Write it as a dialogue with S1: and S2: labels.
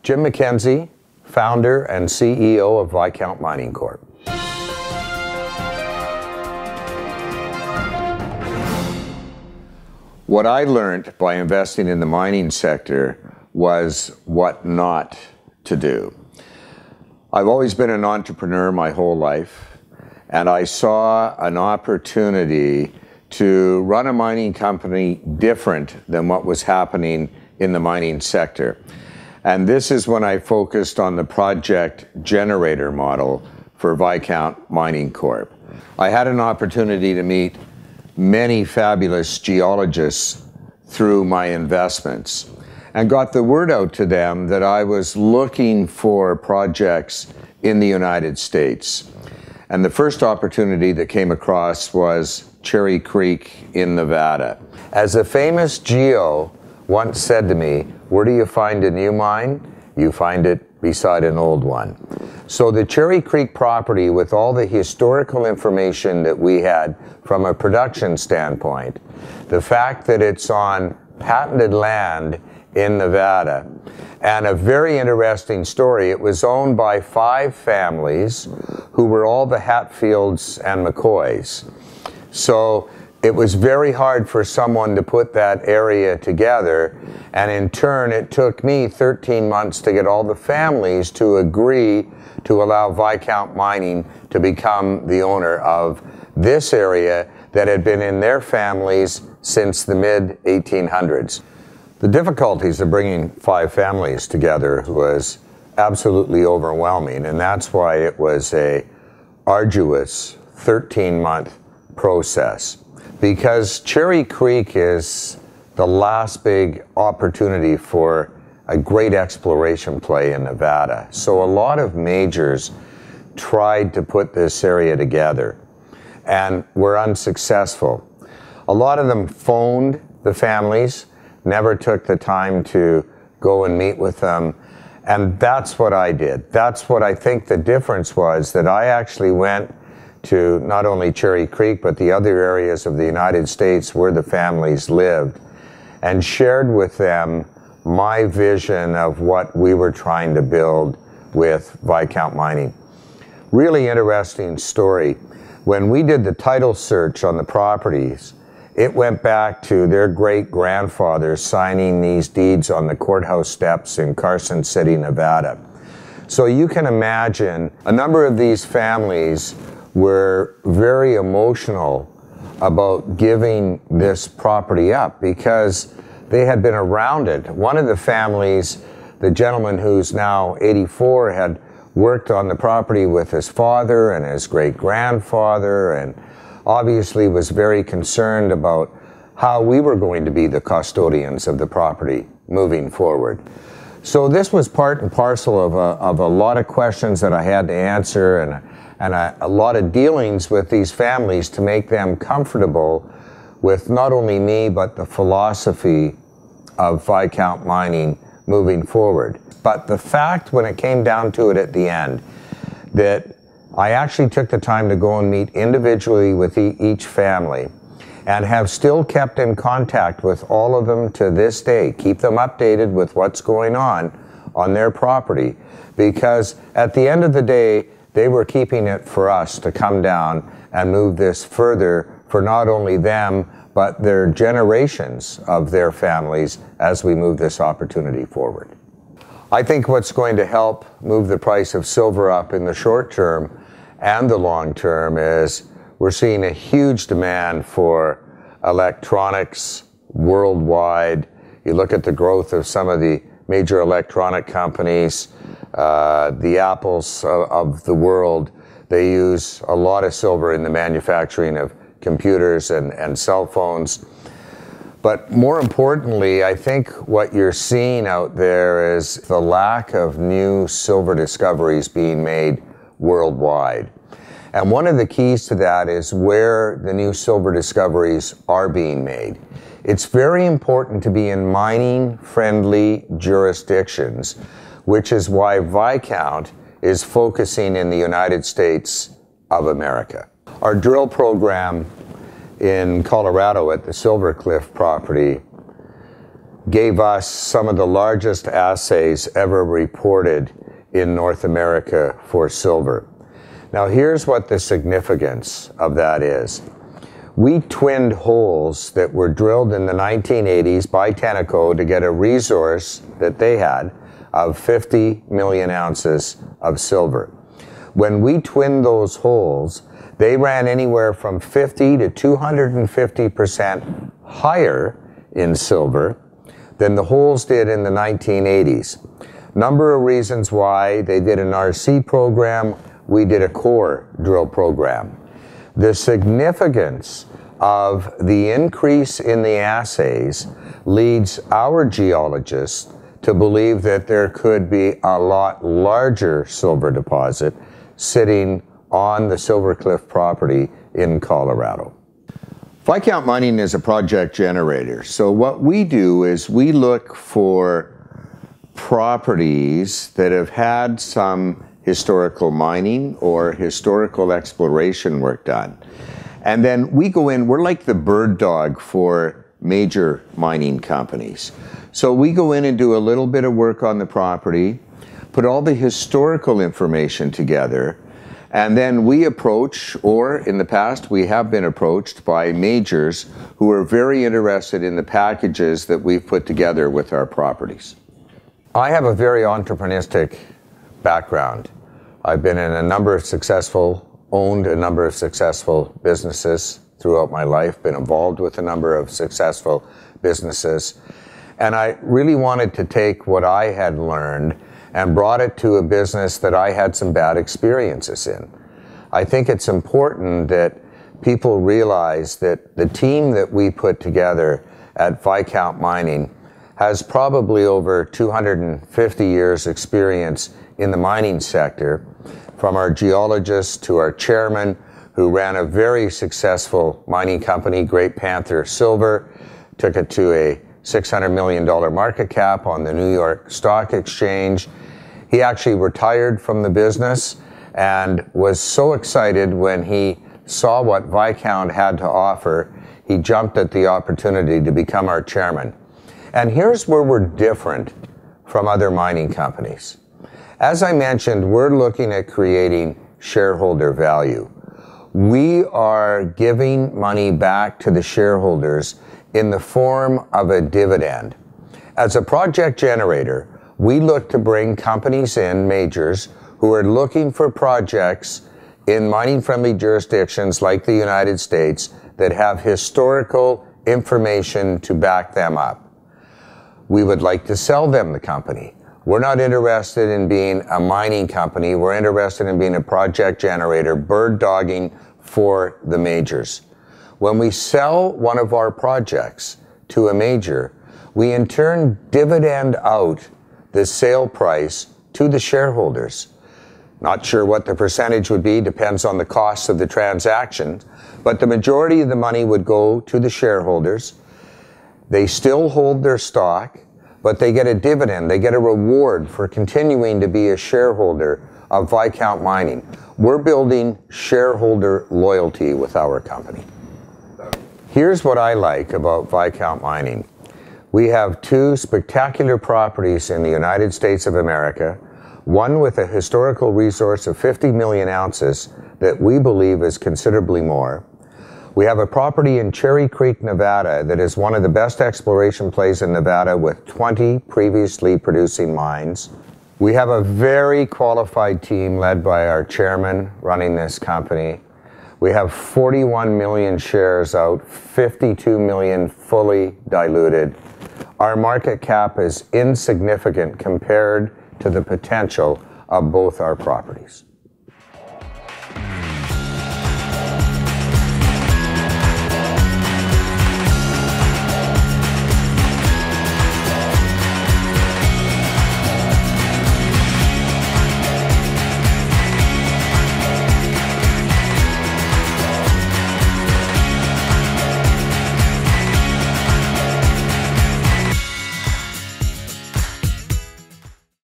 S1: Jim MacKenzie, founder and CEO of Viscount Mining Corp. What I learned by investing in the mining sector was what not to do. I've always been an entrepreneur my whole life, and I saw an opportunity to run a mining company different than what was happening in the mining sector. And this is when I focused on the project generator model for Viscount Mining Corp. I had an opportunity to meet many fabulous geologists through my investments and got the word out to them that I was looking for projects in the United States. And the first opportunity that came across was Cherry Creek in Nevada. As a famous geo once said to me, where do you find a new mine? You find it beside an old one. So the Cherry Creek property, with all the historical information that we had from a production standpoint, the fact that it's on patented land in Nevada, and a very interesting story, it was owned by 5 families who were all the Hatfields and McCoys. So it was very hard for someone to put that area together, and in turn it took me 13 months to get all the families to agree to allow Viscount Mining to become the owner of this area that had been in their families since the mid-1800s. The difficulties of bringing 5 families together was absolutely overwhelming, and that's why it was a arduous 13-month process. Because Cherry Creek is the last big opportunity for a great exploration play in Nevada. So a lot of majors tried to put this area together and were unsuccessful. A lot of them phoned the families, never took the time to go and meet with them, and that's what I did. That's what I think the difference was, that I actually went to not only Cherry Creek, but the other areas of the United States where the families lived, and shared with them my vision of what we were trying to build with Viscount Mining. Really interesting story. When we did the title search on the properties, it went back to their great-grandfather signing these deeds on the courthouse steps in Carson City, Nevada. So you can imagine a number of these families were very emotional about giving this property up because they had been around it. One of the families, the gentleman who's now 84, had worked on the property with his father and his great-grandfather, and obviously was very concerned about how we were going to be the custodians of the property moving forward. So this was part and parcel of a lot of questions that I had to answer, and a lot of dealings with these families to make them comfortable with not only me, but the philosophy of Viscount Mining moving forward. But the fact, when it came down to it at the end, that I actually took the time to go and meet individually with each family, and have still kept in contact with all of them to this day, keep them updated with what's going on their property, because at the end of the day, they were keeping it for us to come down and move this further for not only them, but their generations of their families as we move this opportunity forward. I think what's going to help move the price of silver up in the short term and the long term is we're seeing a huge demand for electronics worldwide. You look at the growth of some of the major electronic companies, the Apples of the world, they use a lot of silver in the manufacturing of computers and cell phones. But more importantly, I think what you're seeing out there is the lack of new silver discoveries being made worldwide. And one of the keys to that is where the new silver discoveries are being made. It's very important to be in mining-friendly jurisdictions, which is why Viscount is focusing in the United States of America. Our drill program in Colorado at the Silver Cliff property gave us some of the largest assays ever reported in North America for silver. Now here's what the significance of that is. We twinned holes that were drilled in the 1980s by Tenneco to get a resource that they had of 50 million ounces of silver. When we twinned those holes, they ran anywhere from 50 to 250% higher in silver than the holes did in the 1980s. Number of reasons why. They did an RC program, we did a core drill program. The significance of the increase in the assays leads our geologists to believe that there could be a lot larger silver deposit sitting on the Silver Cliff property in Colorado. Viscount Mining is a project generator. So what we do is we look for properties that have had some historical mining or historical exploration work done. And then we go in, we're like the bird dog for major mining companies. So we go in and do a little bit of work on the property, put all the historical information together, and then we approach, or in the past we have been approached by majors who are very interested in the packages that we've put together with our properties. I have a very entrepreneurial background. I've been in a number of owned a number of successful businesses throughout my life, been involved with a number of successful businesses. And I really wanted to take what I had learned and brought it to a business that I had some bad experiences in. I think it's important that people realize that the team that we put together at Viscount Mining has probably over 250 years experience in the mining sector, from our geologists to our chairman, who ran a very successful mining company, Great Panther Silver, took it to a $600 million market cap on the New York Stock Exchange. He actually retired from the business and was so excited when he saw what Viscount had to offer, he jumped at the opportunity to become our chairman. And here's where we're different from other mining companies. As I mentioned, we're looking at creating shareholder value. We are giving money back to the shareholders in the form of a dividend. As a project generator, we look to bring companies in, majors, who are looking for projects in mining-friendly jurisdictions like the United States that have historical information to back them up. We would like to sell them the company. We're not interested in being a mining company. We're interested in being a project generator, bird dogging for the majors. When we sell one of our projects to a major, we in turn dividend out the sale price to the shareholders. Not sure what the percentage would be, depends on the cost of the transaction, but the majority of the money would go to the shareholders. They still hold their stock, but they get a dividend, they get a reward for continuing to be a shareholder of Viscount Mining. We're building shareholder loyalty with our company. Here's what I like about Viscount Mining. We have two spectacular properties in the United States of America, one with a historical resource of 50 million ounces that we believe is considerably more. We have a property in Cherry Creek, Nevada that is one of the best exploration plays in Nevada with 20 previously producing mines. We have a very qualified team led by our chairman running this company. We have 41 million shares out, 52 million fully diluted. Our market cap is insignificant compared to the potential of both our properties.